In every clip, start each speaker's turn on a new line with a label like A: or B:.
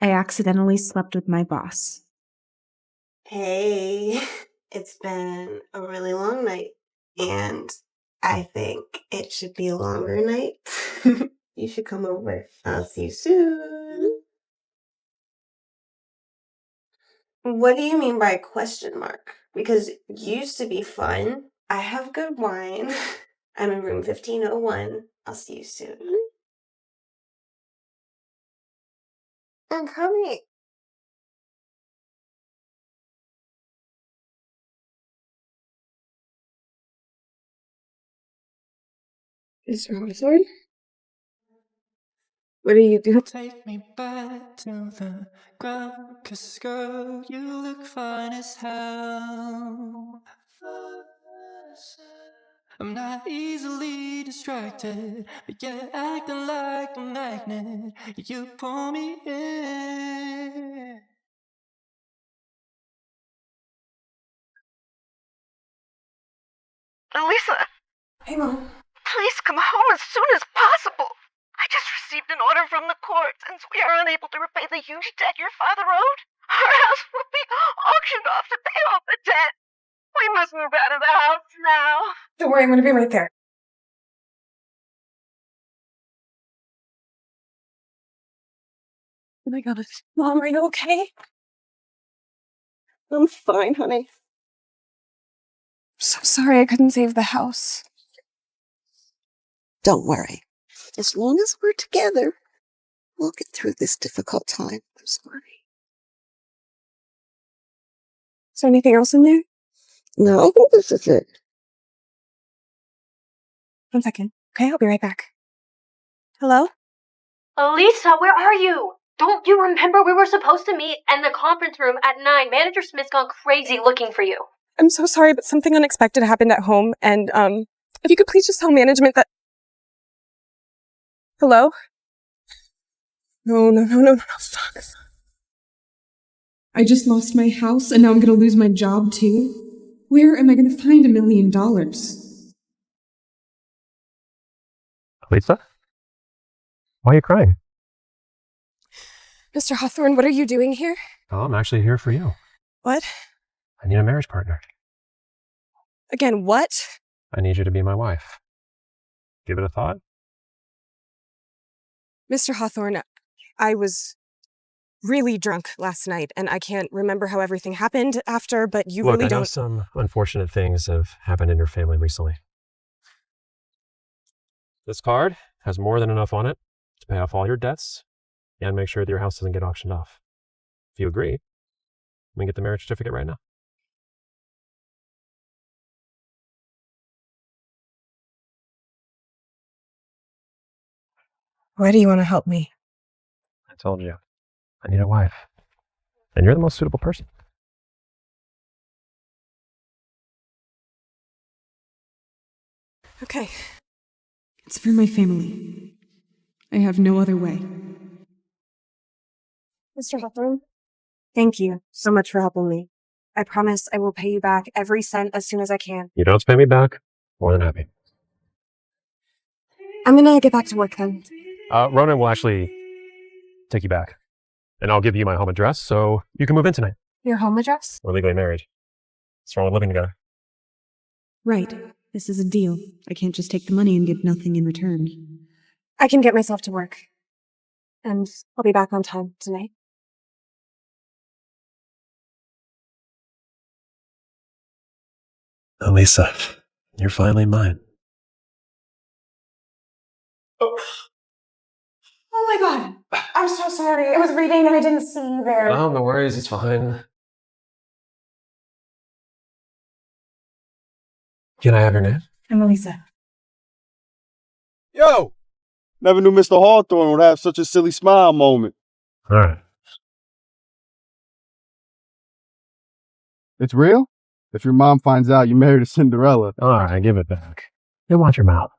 A: I accidentally slept with my boss.
B: Hey, it's been a really long night, and I think it should be a longer night. You should come over. I'll see you soon. What do you mean by question mark? Because it used to be fun. I have good wine. I'm in room 1501. I'll see you soon. I'm coming.
A: Mr. Hawthorne? What are you doing?
C: Take me back to the ground, 'cause girl, you look fine as hell. I'm not easily distracted, but you're acting like a magnet. You pull me in.
D: Elisa,
A: Hey, Mom.
D: please come home as soon as possible. I just received an order from the court. Since we are unable to repay the huge debt your father owed, our house will be auctioned off to pay off the debt. We must move out of the house now.
A: Don't worry, I'm gonna be right there. Oh my God. Mom, are you okay?
B: I'm fine, honey.
A: I'm so sorry I couldn't save the house.
E: Don't worry. As long as we're together, we'll get through this difficult time. I'm sorry.
A: Is there anything else in there?
E: No, I think this is it.
A: 1 second. Okay, I'll be right back. Hello?
F: Elisa, where are you? Don't you remember we were supposed to meet in the conference room at 9? Manager Smith's gone crazy looking for you.
A: I'm so sorry, but something unexpected happened at home, and, if you could please just tell management that... Hello? No, fuck. I just lost my house, and now I'm gonna lose my job, too. Where am I gonna find $1 million?
G: Lisa? Why are you crying?
A: Mr. Hawthorne, what are you doing here?
G: Oh, I'm actually here for you.
A: What?
G: I need a marriage partner.
A: Again, what?
G: I need you to be my wife. Give it a thought?
A: Mr. Hawthorne, I was really drunk last night, and I can't remember how everything happened after, but you
G: Look,
A: really
G: I know
A: don't...
G: some unfortunate things have happened in your family recently. This card has more than enough on it to pay off all your debts and make sure that your house doesn't get auctioned off. If you agree, we can get the marriage certificate right now.
A: Why do you want to help me?
G: I told you, I need a wife. And you're the most suitable person.
A: Okay. It's for my family. I have no other way. Mr. Hawthorne, thank you so much for helping me. I promise I will pay you back every cent as soon as I can.
G: You don't have to pay me back. More than happy.
A: I'm gonna get back to work then.
G: Ronan will actually take you back. And I'll give you my home address so you can move in tonight.
A: Your home address?
G: We're legally married. What's wrong with living together?
H: Right. This is a deal. I can't just take the money and get nothing in return.
A: I can get myself to work. And I'll be back on time tonight.
G: Elisa, you're finally mine.
A: Oh my God. I'm so sorry. I was reading and I didn't see you there.
G: Oh, no worries. It's fine. Can I have your name?
A: I'm Elisa.
I: Yo! Never knew Mr. Hawthorne would have such a silly smile moment.
G: All right.
I: It's real? If your mom finds out you married a Cinderella.
G: All right, give it back. You watch your mouth.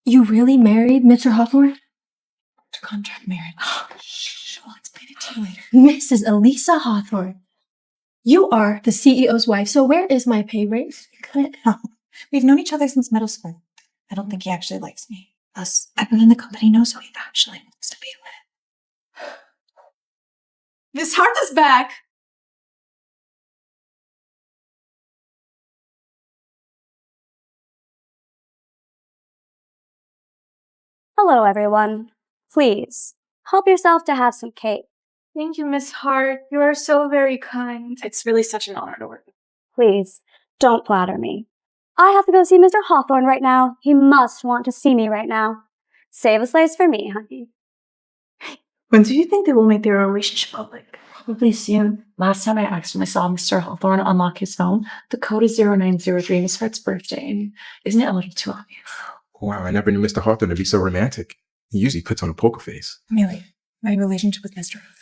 F: You really married Mr. Hawthorne?
A: Contract marriage.
H: Shh, I'll explain it to you later.
F: Mrs. Elisa Hawthorne. You are the CEO's wife, so where is my pay raise?
H: No, we've known each other since middle school. I don't think he actually likes me.
J: Plus, everyone in the company knows who he actually wants to be with.
H: Miss Hart is back!
F: Hello, everyone. Please, help yourself to have some cake.
H: Thank you, Miss Hart. You are so very kind.
J: It's really such an honor to work with.
F: Please, don't flatter me. I have to go see Mr. Hawthorne right now. He must want to see me right now. Save a slice for me, honey.
J: When do you think they will make their relationship public? Probably soon. Last time I accidentally saw Mr. Hawthorne unlock his phone, the code is 0903, Miss Hart's birthday, and isn't it a little too obvious?
K: Wow, I never knew Mr. Hawthorne to be so romantic. He usually puts on a poker face.
J: Amelia, my relationship with Mr. Hawthorne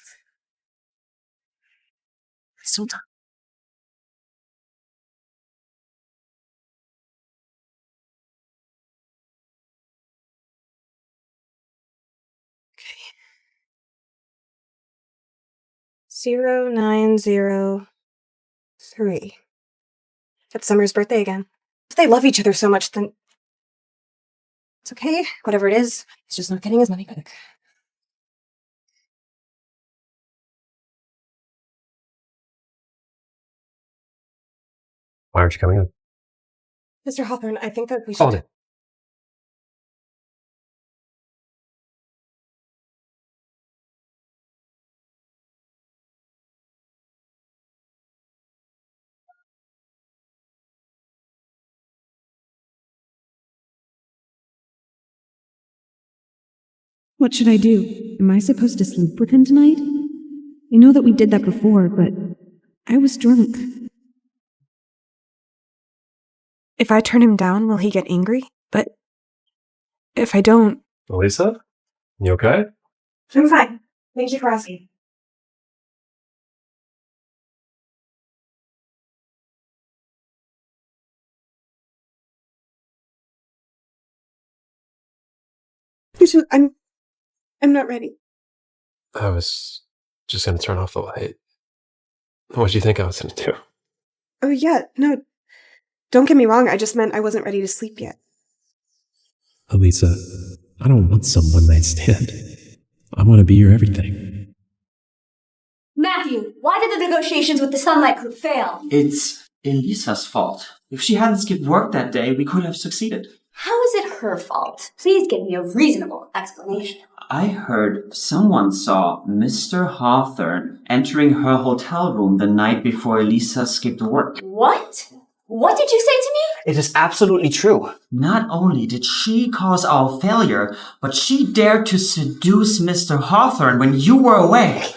J: is so done.
B: Okay. 0903. It's Summer's birthday again. If they love each other so much, then it's okay. Whatever it is, he's just not getting his money back.
G: Why aren't you coming in?
B: Mr. Hawthorne, I think that we should...
G: Hold it.
H: What should I do? Am I supposed to sleep with him tonight? I know that we did that before, but I was drunk.
J: If I turn him down, will he get angry? But if I don't...
G: Elisa? You okay?
B: I'm fine. Thank you for asking. I'm not ready.
G: I was just gonna turn off the light. What do you think I was gonna do?
B: Oh, yeah, no. Don't get me wrong, I just meant I wasn't ready to sleep yet.
L: Elisa, I don't want some one-night stand. I want to be your everything.
F: Matthew, why did the negotiations with the Sunlight Group fail?
M: It's Elisa's fault. If she hadn't skipped work that day, we could have succeeded.
F: How is it her fault? Please give me a reasonable explanation.
M: I heard someone saw Mr. Hawthorne entering her hotel room the night before Elisa skipped work.
F: What? What did you say to me?
M: It is absolutely true. Not only did she cause our failure, but she dared to seduce Mr. Hawthorne when you were away.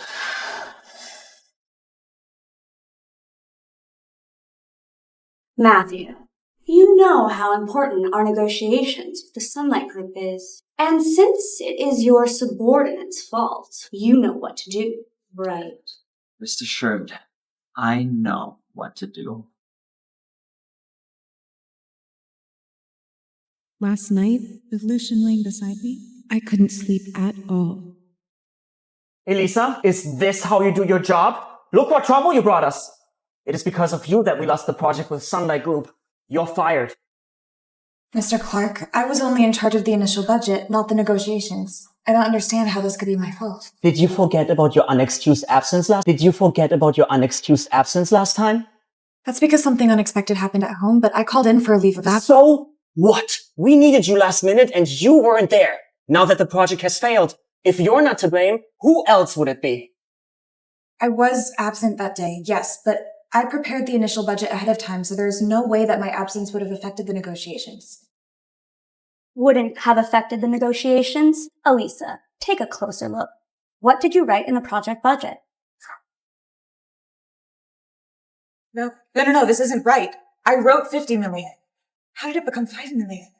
F: Matthew, you know how important our negotiations with the Sunlight Group is. And since it is your subordinate's fault, you know what to do, right?
M: Rest assured, I know what to do.
H: Last night, with Lucian laying beside me, I couldn't sleep at all.
N: Elisa, is this how you do your job? Look what trouble you brought us. It is because of you that we lost the project with Sunlight Group. You're fired.
J: Mr. Clark, I was only in charge of the initial budget, not the negotiations. I don't understand how this could be my fault.
N: Did you forget about your unexcused absence last time?
J: That's because something unexpected happened at home, but I called in for a leave of absence.
N: So what? We needed you last minute and you weren't there. Now that the project has failed, if you're not to blame, who else would it be?
J: I was absent that day, yes, but I prepared the initial budget ahead of time, so there's no way that my absence would have affected the negotiations.
F: Wouldn't have affected the negotiations? Elisa, take a closer look. What did you write in the project budget?
J: No, this isn't right. I wrote 50 million. How did it become 5 million?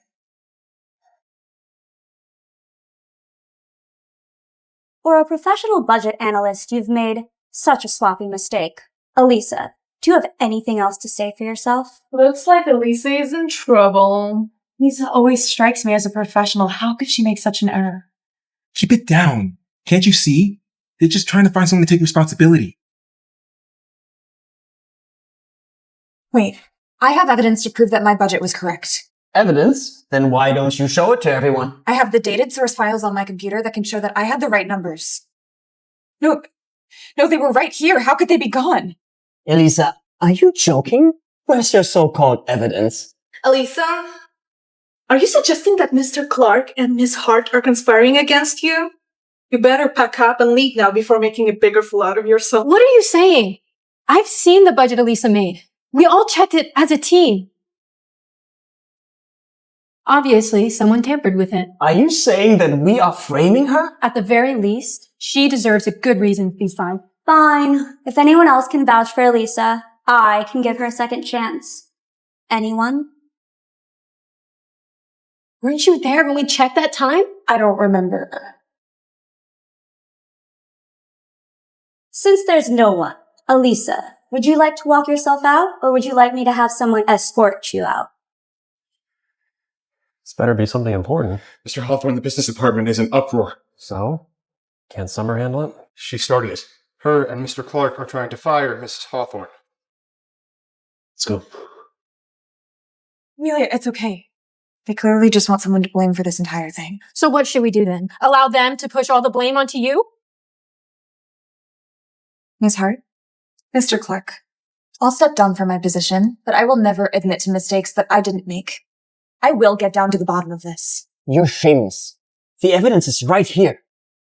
F: For a professional budget analyst, you've made such a sloppy mistake. Elisa, do you have anything else to say for yourself?
J: Looks like Elisa is in trouble. Lisa always strikes me as a professional. How could she make such an error?
K: Keep it down. Can't you see? They're just trying to find someone to take responsibility.
J: Wait, I have evidence to prove that my budget was correct.
N: Evidence? Then why don't you show it to everyone?
O: I have the dated source files on my computer that can show that I had the right numbers. No, they were right here. How could they be gone?
N: Elisa, are you joking? Where's your so-called evidence?
J: Elisa? Are you suggesting that Mr. Clark and Miss Hart are conspiring against you? You better pack up and leave now before making a bigger fool out of yourself.
P: What are you saying? I've seen the budget Elisa made. We all checked it as a team. Obviously, someone tampered with it.
N: Are you saying that we are framing her?
P: At the very least, she deserves a good reason to be fined.
F: Fine. If anyone else can vouch for Elisa, I can give her a second chance. Anyone?
P: Weren't you there when we checked that time?
O: I don't remember.
F: Since there's no one, Elisa, would you like to walk yourself out, or would you like me to have someone escort you out?
G: This better be something important.
K: Mr. Hawthorne, the business department is in uproar.
G: So? Can Summer handle it?
K: She started it. Her and Mr. Clark are trying to fire Mrs. Hawthorne.
G: Let's go.
O: Amelia, it's okay. They clearly just want someone to blame for this entire thing.
P: So what should we do then? Allow them to push all the blame onto you?
O: Ms. Hart? Mr. Clark, I'll step down from my position, but I will never admit to mistakes that I didn't make. I will get down to the bottom of this.
N: You're shameless. The evidence is right here.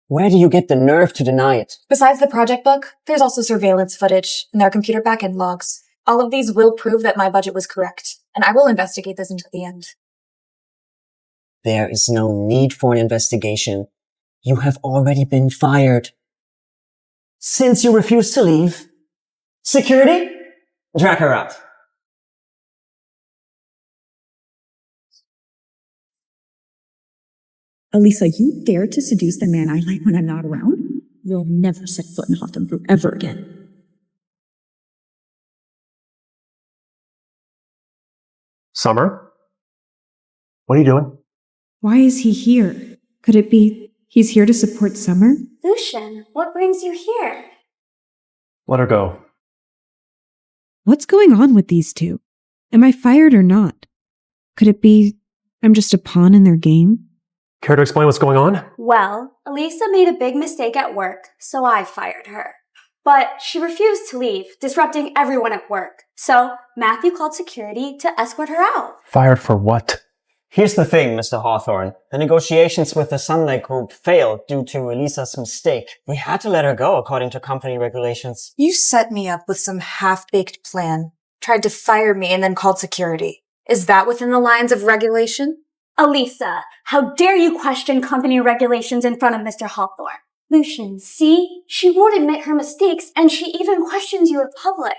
N: Where do you get the nerve to deny it?
O: Besides the project book, there's also surveillance footage and our computer backend logs. All of these will prove that my budget was correct, and I will investigate this until the end.
N: There is no need for an investigation. You have already been fired. Since you refuse to leave, security, drag her out.
H: Elisa, you dare to seduce the man I like when I'm not around? You'll never set foot in Hawthorne Group ever again.
G: Summer? What are you doing?
H: Why is he here? Could it be he's here to support Summer?
F: Lucian, what brings you here?
G: Let her go.
H: What's going on with these two? Am I fired or not? Could it be I'm just a pawn in their game?
G: Care to explain what's going on?
F: Well, Elisa made a big mistake at work, so I fired her. But she refused to leave, disrupting everyone at work. So Matthew called security to escort her out.
G: Fired for what?
N: Here's the thing, Mr. Hawthorne. The negotiations with the Sunlight Group failed due to Elisa's mistake. We had to let her go according to company regulations.
O: You set me up with some half-baked plan, tried to fire me, and then called security. Is that within the lines of regulation?
F: Elisa, how dare you question company regulations in front of Mr. Hawthorne? Lucian, see? She won't admit her mistakes, and she even questions you in public.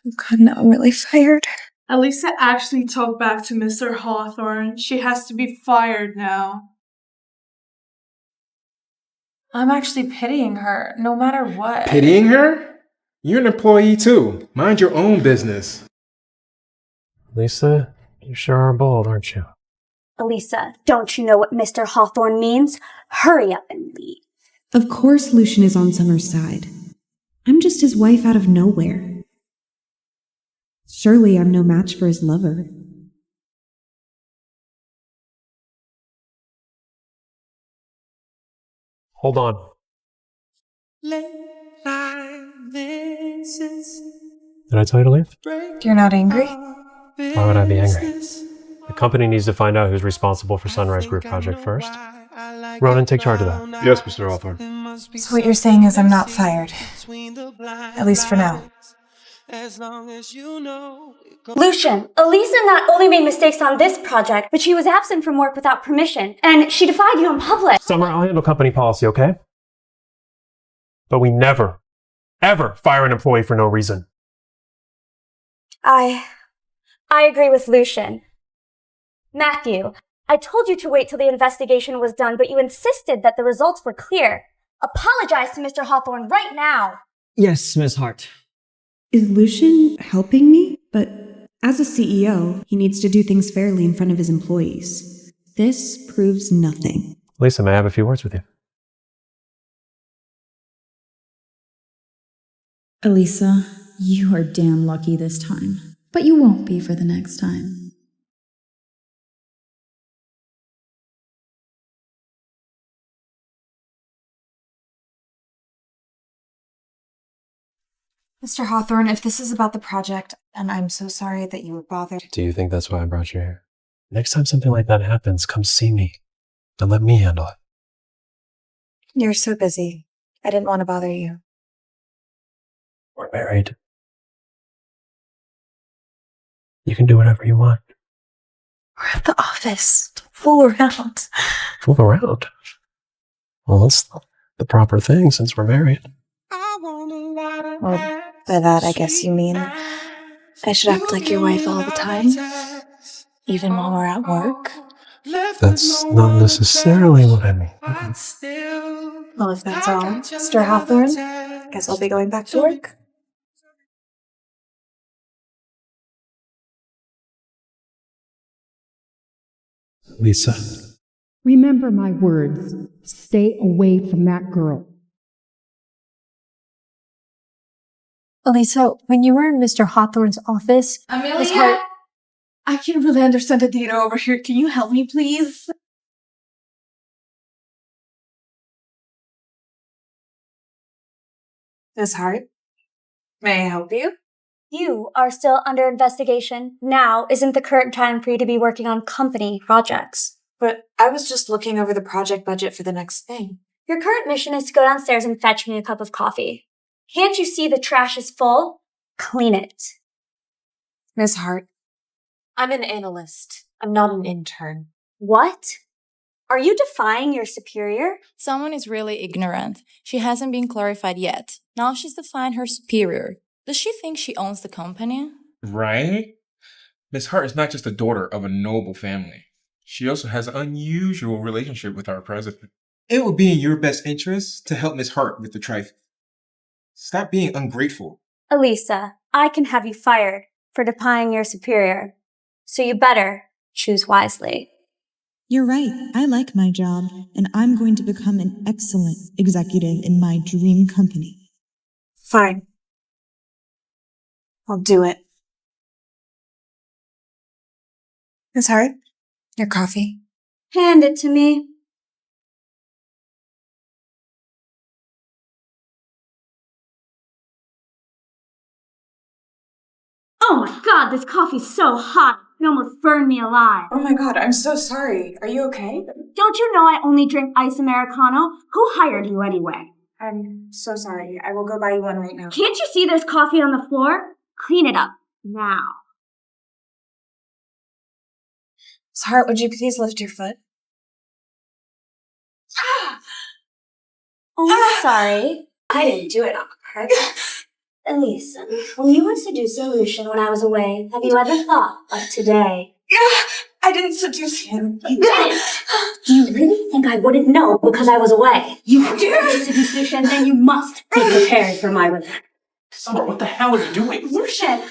O: Oh God, now I'm really fired.
J: Elisa actually talked back to Mr. Hawthorne. She has to be fired now.
O: I'm actually pitying her, no matter what.
K: Pitying her? You're an employee too. Mind your own business.
G: Lisa, you sure are bold, aren't you?
F: Elisa, don't you know what Mr. Hawthorne means? Hurry up and leave.
H: Of course Lucian is on Summer's side. I'm just his wife out of nowhere. Surely I'm no match for his lover.
G: Hold on.
C: Did
G: I tell you to leave?
O: You're not angry?
G: Why would I be angry? The company needs to find out who's responsible for Sunrise Group project first. Ronan, take charge of that.
K: Yes, Mr. Hawthorne.
O: So what you're saying is I'm not fired. At least for now.
F: Lucian, Elisa not only made mistakes on this project, but she was absent from work without permission, and she defied you in public.
G: Summer, I'll handle company policy, okay? But we never, ever fire an employee for no reason.
F: I agree with Lucian. Matthew, I told you to wait till the investigation was done, but you insisted that the results were clear. Apologize to Mr. Hawthorne right now.
N: Yes, Miss Hart.
H: Is Lucian helping me? But as a CEO, he needs to do things fairly in front of his employees. This proves nothing.
G: Lisa, may I have a few words with you?
Q: Elisa, you are damn lucky this time. but you won't be for the next time.
O: Mr. Hawthorne, if this is about the project, and I'm so sorry that you were bothered.
L: Do you think that's why I brought you here? Next time something like that happens, come see me and let me handle it.
O: You're so busy. I didn't want to bother you.
L: We're married. You can do whatever you want.
O: We're at the office. Don't fool around.
L: Fool around. Well, that's the proper thing since we're married.
O: Well, by that, I guess you mean I should act like your wife all the time? Even while we're at work?
L: That's not necessarily what I mean.
O: Well, if that's all, Mr. Hawthorne, guess I'll be going back to work.
L: Lisa.
R: Remember my words. Stay away from that girl.
P: Elisa, when you were in Mr. Hawthorne's office,
O: Amelia? I can't really understand the data over here. Can you help me, please? Ms. Hart, may I help you?
F: You are still under investigation. Now isn't the current time for you to be working on company projects.
O: But I was just looking over the project budget for the next thing.
F: Your current mission is to go downstairs and fetch me a cup of coffee. Can't you see the trash is full? Clean it.
O: Ms. Hart, I'm an analyst. I'm not an intern.
F: What? Are you defying your superior?
S: Someone is really ignorant. She hasn't been clarified yet. Now she's defying her superior. Does she think she owns the company?
K: Right? Miss Hart is not just the daughter of a noble family. She also has an unusual relationship with our president. It would be in your best interest to help Miss Hart with the trifle. Stop being ungrateful.
F: Elisa, I can have you fired for defying your superior. So you better choose wisely.
T: You're right. I like my job, and I'm going to become an excellent executive in my dream company.
O: Fine. I'll do it. Ms. Hart, your coffee.
F: Hand it to me. Oh my god, this coffee's so hot. It almost burned me alive.
O: Oh my god, I'm so sorry. Are you okay?
F: Don't you know I only drink iced Americano? Who hired you anyway?
O: I'm so sorry. I will go buy you one right now.
F: Can't you see there's coffee on the floor? Clean it up. Now.
O: Ms. Hart, would you please lift your foot?
F: Oh, I'm sorry. I didn't do it on purpose. Elisa, when you were seducing Lucian when I was away, have you ever thought of today?
O: I didn't seduce him.
F: You didn't! Do you really think I wouldn't know because I was away? You dared to seduce Lucian, then you must be prepared for my revenge.
K: Summer, what the hell are you doing?
F: Lucian!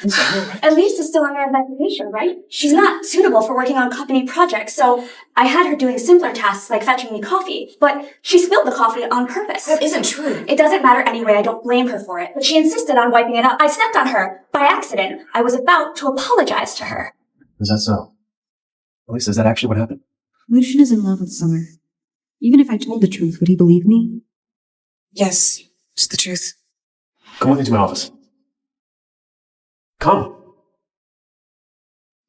F: Elisa's still under investigation, right? She's not suitable for working on company projects, so I had her doing simpler tasks like fetching me coffee, but she spilled the coffee on purpose.
O: That isn't true.
F: It doesn't matter anyway, I don't blame her for it, but she insisted on wiping it up. I stepped on her by accident. I was about to apologize to her.
L: Is that so? Lisa, is that actually what happened?
H: Lucian is in love with Summer. Even if I told the truth, would he believe me?
O: Yes, it's the truth.
L: Come with me to my office. Come.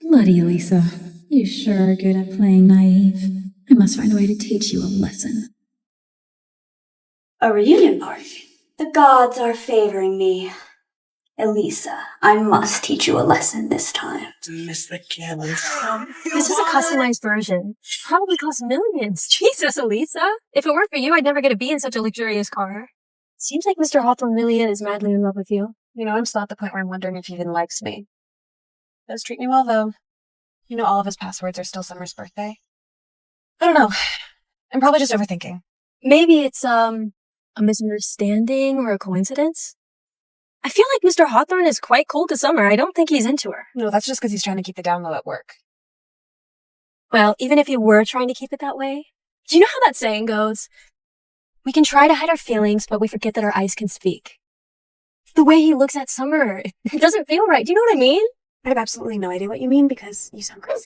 Q: Bloody Elisa, you sure are good at playing naive. I must find a way to teach you a lesson.
F: A reunion party. The gods are favoring me. Elisa, I must teach you a lesson this time.
J: Miss the Kelly.
P: This is a customized version. Probably costs millions. Jesus, Elisa. If it weren't for you, I'd never get to be in such a luxurious car. Seems like Mr. Hawthorne really is madly in love with you.
O: You know, I'm still at the point where I'm wondering if he even likes me. Does treat me well, though. You know, all of his passwords are still Summer's birthday. I don't know. I'm probably just overthinking.
P: Maybe it's, a misunderstanding or a coincidence? I feel like Mr. Hawthorne is quite cold to Summer. I don't think he's into her.
O: No, that's just because he's trying to keep the down low at work.
P: Well, even if he were trying to keep it that way, do you know how that saying goes? We can try to hide our feelings, but we forget that our eyes can speak. The way he looks at Summer, it doesn't feel right. Do you know what I mean?
O: I have absolutely no idea what you mean because you sound crazy.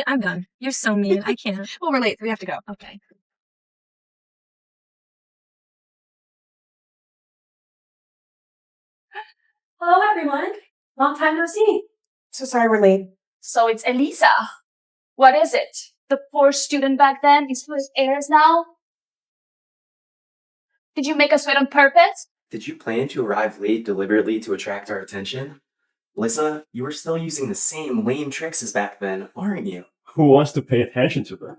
P: I'm done. You're so mean. I can't.
O: Well, we're late. We have to go.
P: Okay. Hello, everyone. Long time no see.
O: So sorry we're late.
F: So it's Elisa. What is it? The poor student back then is full of airs now? Did you make us wait on purpose?
U: Did you plan to arrive late deliberately to attract our attention? Lisa, you are still using the same lame tricks as back then, aren't you?
V: Who wants to pay attention to her?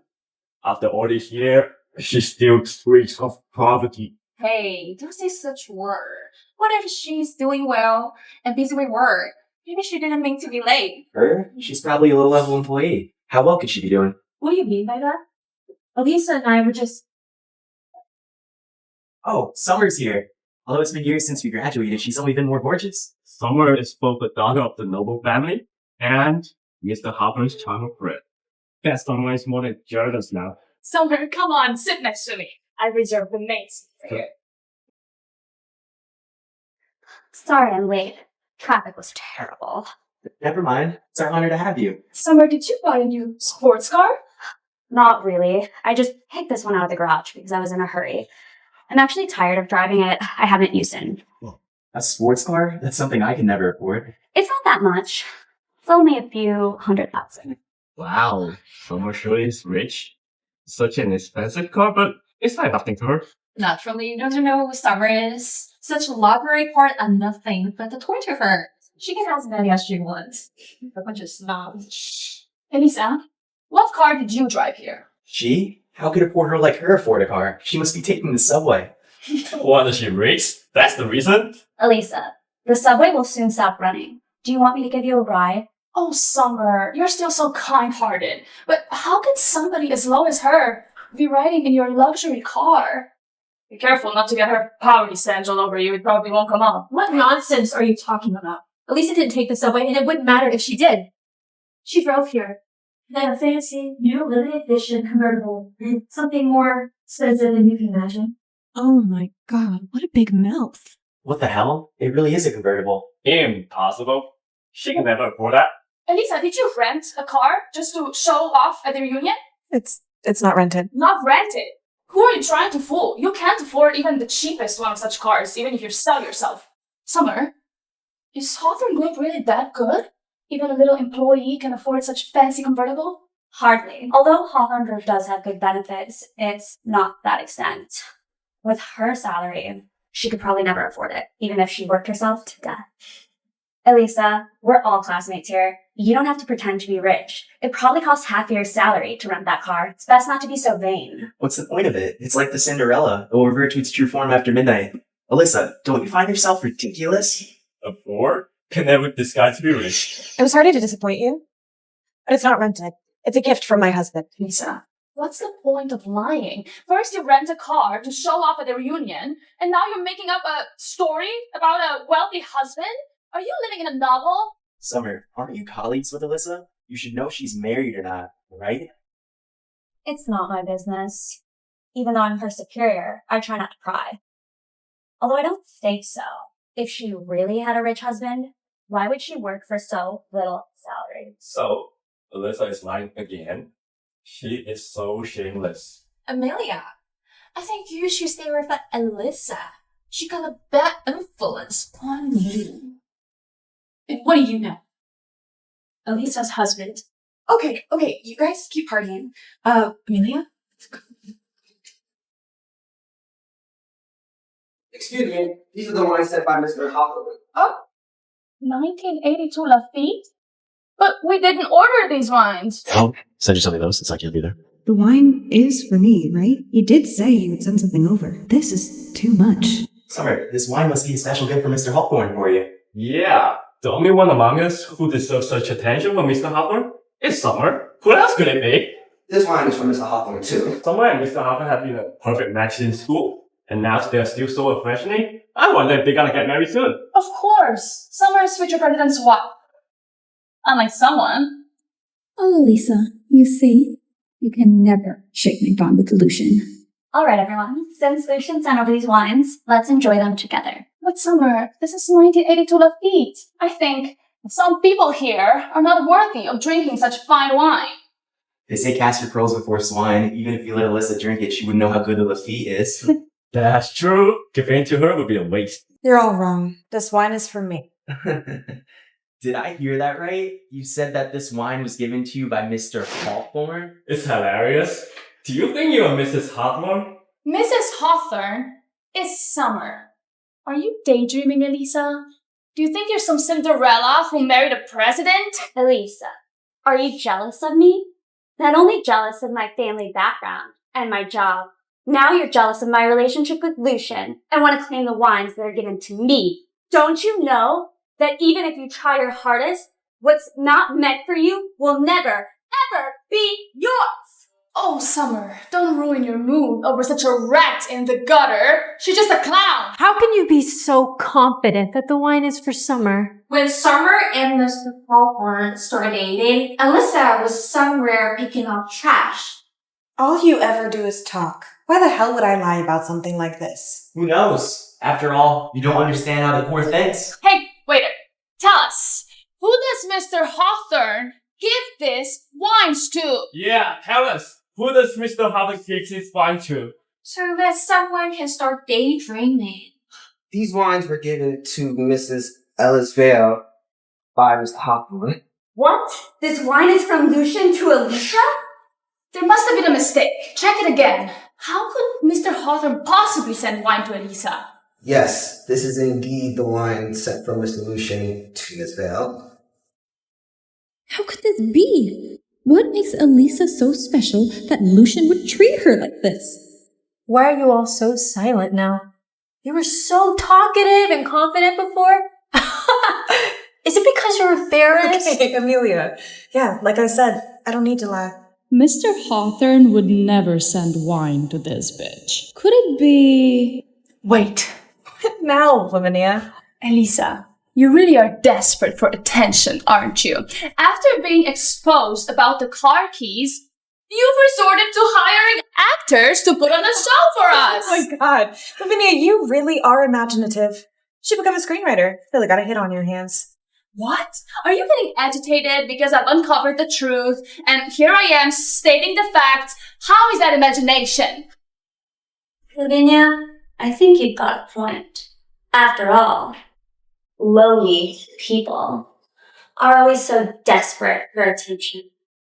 V: After all this year, she still streaks of poverty.
F: Hey, don't say such words. What if she's doing well and busy with work? Maybe she didn't mean to be late.
U: Her? She's probably a low-level employee. How well could she be doing?
F: What do you mean by that? Elisa and I were just...
U: Oh, Summer's here. Although it's been years since we graduated, she's only been more gorgeous.
V: Summer is both a daughter of the noble family and Mr. Harper's child friend. Best online is more than jealous now.
F: Summer, come on, sit next to me. I reserved the main seat for you. Sorry I'm late. Traffic was terrible.
U: Never mind. It's our honor to have you.
F: Summer, did you buy a new sports car? Not really. I just picked this one out of the garage because I was in a hurry. I'm actually tired of driving it. I haven't used it.
U: A sports car? That's something I can never afford.
F: It's not that much. It's only a few $100,000.
V: Wow, Summer sure is rich. Such an expensive car, but it's like nothing to her.
F: Naturally, you don't know who Summer is. Such a luxury part and nothing but the torture for her. She can have as many as she wants. A bunch of snobs. Elisa, what car did you drive here?
U: She? How could a poor girl like her afford a car? She must be taking the subway.
V: What is she rich? That's the reason?
F: Elisa, the subway will soon stop running. Do you want me to give you a ride? Oh, Summer, you're still so kind-hearted. But how can somebody as low as her be riding in your luxury car? Be careful not to get her poverty sandals all over you. It probably won't come off. What nonsense are you talking about? Elisa didn't take the subway, and it wouldn't matter if she did. She drove here. Then a fancy, new limited edition convertible. Something more expensive than you can imagine.
H: Oh my god, what a big mouth.
U: What the hell? It really is a convertible.
V: Impossible. She can never afford that.
F: Elisa, did you rent a car just to show off at the reunion?
O: It's not rented.
F: Not rented. Who are you trying to fool? You can't afford even the cheapest one of such cars, even if you sell yourself. Summer, is Hawthorne Group really that good? Even a little employee can afford such fancy convertible? Hardly. Although Hawthorne Group does have good benefits, it's not that extent. With her salary, she could probably never afford it, even if she worked herself to death. Elisa, we're all classmates here. You don't have to pretend to be rich. It probably costs half your salary to rent that car. It's best not to be so vain.
U: What's the point of it? It's like the Cinderella. It will revert to its true form after midnight. Alyssa, don't you find yourself ridiculous?
V: A poor can never disguise to be rich.
O: I'm sorry to disappoint you, but it's not rented. It's a gift from my husband.
F: Lisa, what's the point of lying? First you rent a car to show off at the reunion, and now you're making up a story about a wealthy husband? Are you living in a novel?
U: Summer, aren't you colleagues with Alyssa? You should know she's married or not, right?
F: It's not my business. Even though I'm her superior, I try not to pry. Although I don't think so. If she really had a rich husband, why would she work for so little salary?
V: So, Alyssa is lying again. She is so shameless.
F: Amelia, I think you should stay with Alyssa. She got a bad influence on you. And what do you know? Alyssa's husband.
O: Okay, you guys keep partying. Amelia?
W: Excuse me, these are the ones sent by Mr. Hawthorne.
F: Oh, 1982 Lafitte? But we didn't order these wines.
U: Oh, send you some of those. It's like you'll be there.
H: The wine is for me, right? You did say you would send something over. This is too much.
U: Summer, this wine must be a special gift from Mr. Hawthorne for you.
V: Yeah, the only one among us who deserves such attention from Mr. Hawthorne is Summer. Who else could it be?
W: This wine is from Mr. Hawthorne too.
V: Summer and Mr. Hawthorne have been a perfect match in school, and now they're still so affectionate. I wonder if they're gonna get married soon.
F: Of course. Summer's future president's wife. Unlike someone.
Q: Oh, Lisa, you see, you can never shake my bond with Lucian.
F: All right, everyone. Since Lucian sent over these wines, let's enjoy them together. But Summer, this is 1982 Lafitte. I think
D: Some people here are not worthy of drinking such fine wine.
U: They say cast your pearls before swine. Even if you let Alyssa drink it, she wouldn't know how good of a feat is.
V: That's true. Giving it to her would be a waste.
E: You're all wrong. This wine is for me.
U: Did I hear that right? You said that this wine was given to you by Mr. Hawthorne?
V: It's hilarious. Do you think you're Mrs. Hawthorne?
D: Mrs. Hawthorne is Summer. Are you daydreaming, Elisa? Do you think you're some Cinderella who married a president?
F: Elisa, are you jealous of me? Not only jealous of my family background and my job, now you're jealous of my relationship with Lucian and want to claim the wines that are given to me. Don't you know that even if you try your hardest, what's not meant for you will never, ever be yours?
D: Oh, Summer, don't ruin your mood over such a rat in the gutter. She's just a clown.
P: How can you be so confident that the wine is for Summer?
F: When Summer and Mr. Hawthorne started dating, Alyssa was somewhere picking up trash.
E: All you ever do is talk. Why the hell would I lie about something like this?
U: Who knows? After all, you don't understand how the poor thinks.
D: Hey, waiter, tell us, who does Mr. Hawthorne give this wines to?
V: Yeah, tell us. Who does Mr. Hawthorne give his wine to?
F: So that someone can start daydreaming.
W: These wines were given to Mrs. Ellis Vale by Mr. Hawthorne.
F: What? This wine is from Lucian to Elisa?
D: There must have been a mistake. Check it again. How could Mr. Hawthorne possibly send wine to Elisa?
W: Yes, this is indeed the wine sent from Mr. Lucian to Miss Vale.
Q: How could this be? What makes Elisa so special that Lucian would treat her like this?
P: Why are you all so silent now? You were so talkative and confident before. Is it because you're embarrassed?
E: Okay, Amelia. Yeah, like I said, I don't need to lie.
I: Mr. Hawthorne would never send wine to this bitch. Could it be...
D: Wait.
E: Now, Lavinia.
D: Elisa, you really are desperate for attention, aren't you? After being exposed about the car keys, you've resorted to hiring actors to put on a show for us.
E: Oh my god. Lavinia, you really are imaginative. You should become a screenwriter. Really got a hit on your hands.
D: What? Are you getting agitated because I've uncovered the truth and here I am stating the facts? How is that imagination?
F: Lavinia, I think you've got a point. After all, lowly people are always so desperate for attention,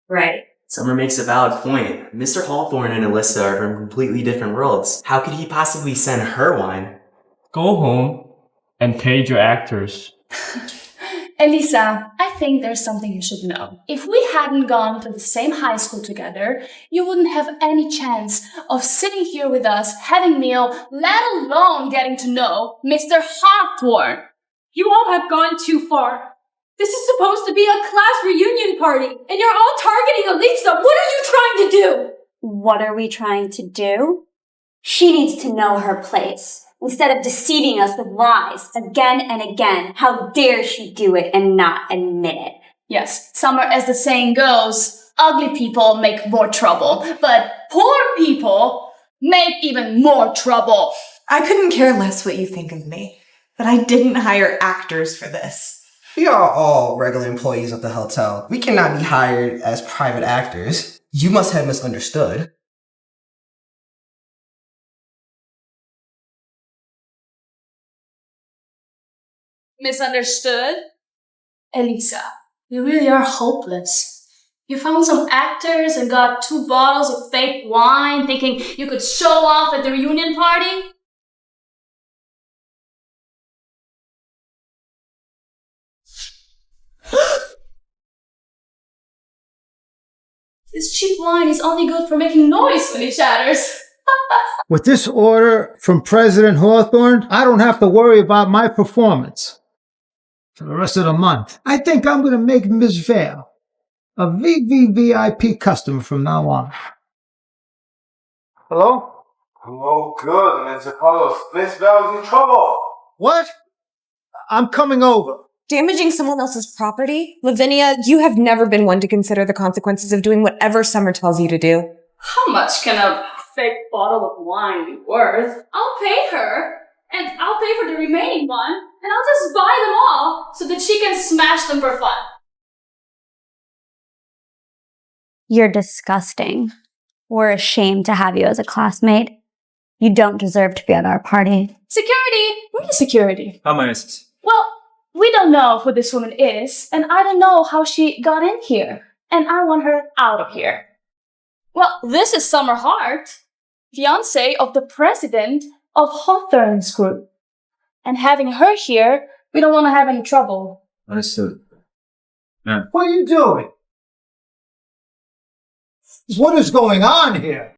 F: right?
U: Summer makes a valid point. Mr. Hawthorne and Alyssa are from completely different worlds. How could he possibly send her wine?
V: Go home and page your actors.
D: Elisa, I think there's something you should know. If we hadn't gone to the same high school together, you wouldn't have any chance of sitting here with us, having meal, let alone getting to know Mr. Hawthorne.
P: You all have gone too far. This is supposed to be a class reunion party, and you're all targeting Elisa. What are you trying to do?
F: What are we trying to do? She needs to know her place. Instead of deceiving us with lies again and again, how dare she do it and not admit it?
D: Yes, Summer, as the saying goes, ugly people make more trouble, but poor people make even more trouble.
E: I couldn't care less what you think of me, but I didn't hire actors for this.
W: We are all regular employees of the hotel. We cannot be hired as private actors. You must have misunderstood.
D: Misunderstood? Elisa, you really are hopeless. You found some actors and got 2 bottles of fake wine thinking you could show off at the reunion party? This cheap wine is only good for making noise when it shatters.
X: With this order from President Hawthorne, I don't have to worry about my performance for the rest of the month. I think I'm going to make Miss Vale a VVVIP customer from now on. Hello?
Y: Oh, good, Mr. Carlos. Miss Vale's in trouble.
X: What? I'm coming over.
E: Damaging someone else's property? Lavinia, you have never been one to consider the consequences of doing whatever Summer tells you to do.
D: How much can a fake bottle of wine be worth? I'll pay her. And I'll pay for the remaining one, and I'll just buy them all so that she can smash them for fun.
F: You're disgusting. We're ashamed to have you as a classmate. You don't deserve to be at our party.
D: Security! Where is security?
A: How may I assist?
D: Well, we don't know who this woman is, and I don't know how she got in here, and I want her out of here. Well, this is Summer Hart, fiancée of the president of Hawthorne's group. And having her here, we don't want to have any trouble.
A: Understood.
X: What are you doing? What is going on here?